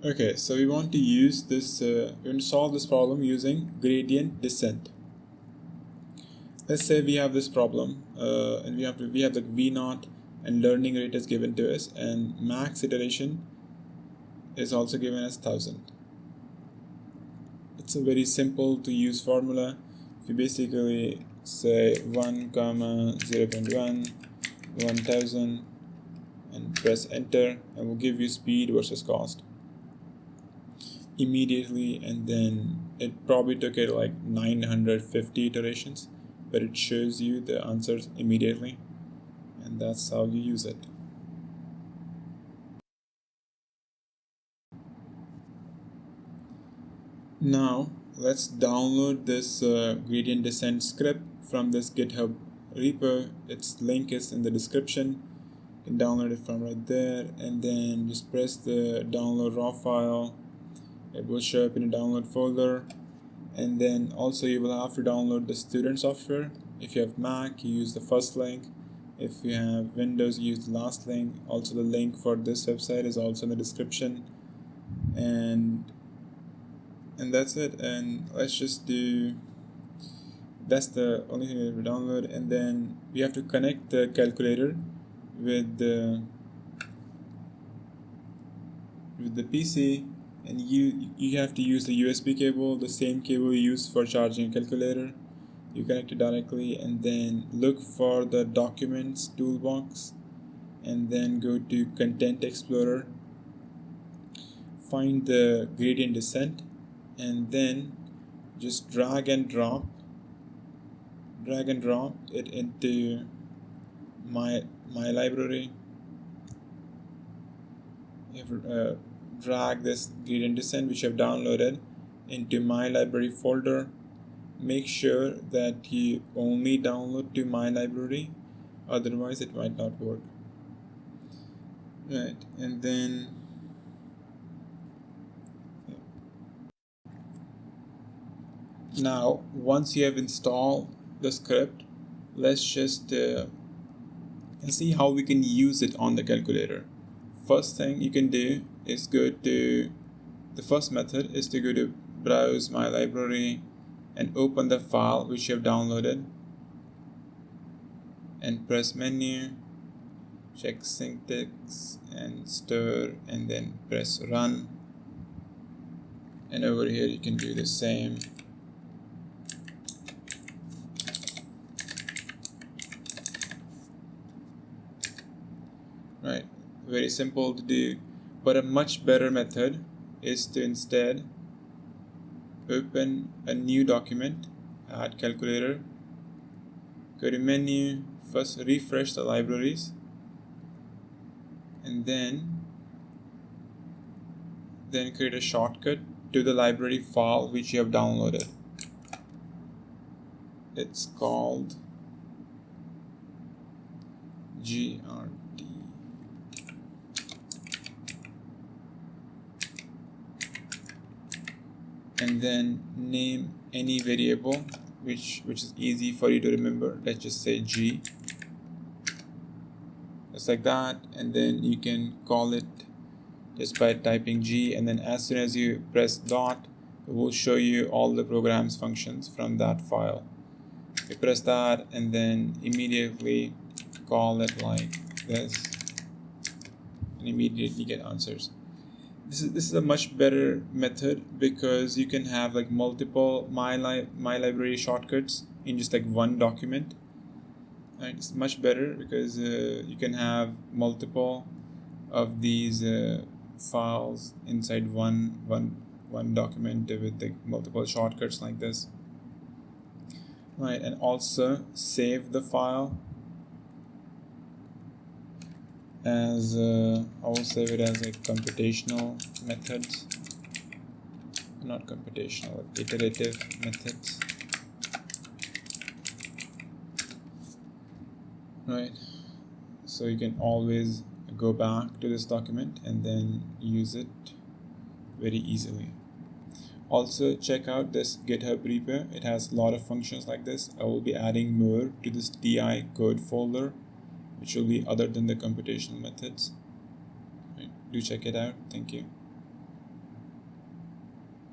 Okay, so we want to use this, we're going to solve this problem using gradient descent. Let's say we have this problem and we have the V0 and learning rate is given to us, and max iteration is also given as 1000. It's a very simple to use formula. If you basically say 1, 0.1, 1000 and press enter, and will give you speed versus cost immediately, and then it probably took it like 950 iterations, but it shows you the answers immediately, and that's how you use it. Now let's download this gradient descent script from this GitHub repo. Its link is in the description. You can download it from right there, and then just press the download raw file. It will show up in a download folder, and then also you will have to download the student software. If you have Mac, you use the first link. If you have Windows, you use the last link. Also the link for this website is also in the description, and that's it. And let's just do, that's the only thing that we download. And then we have to connect the calculator with the PC, and you have to use the USB cable, the same cable you use for charging a calculator. You connect it directly, and then look for the documents toolbox, and then go to Content Explorer, find the gradient descent, and then just drag and drop it into my library. You have drag this gradient descent which you have downloaded into my library folder. Make sure that you only download to my library, otherwise it might not work. Right, and then now once you have installed the script, let's just see how we can use it on the calculator. First thing you can do is go to, the first method is to go to browse my library and open the file which you have downloaded, and press menu, check syntax and stir, and then press run. And over here you can do the same. Right, very simple to do, but a much better method is to instead open a new document, add calculator, go to menu, first refresh the libraries, and then create a shortcut to the library file which you have downloaded. It's called grdesc. And then name any variable which is easy for you to remember. Let's just say G, just like that, and then you can call it just by typing G, and then as soon as you press dot, it will show you all the program's functions from that file. You press that and then immediately call it like this, and immediately get answers. This is a much better method because you can have like multiple my library shortcuts in just like one document. Right? It's much better because you can have multiple of these files inside one document with like multiple shortcuts like this. Right, and also save the file as I will save it as like computational methods, not computational, iterative methods. Right, so you can always go back to this document and then use it very easily. Also check out this GitHub repo, it has a lot of functions like this. I will be adding more to this TI code folder, which will be other than the computational methods. Right. Do check it out. Thank you.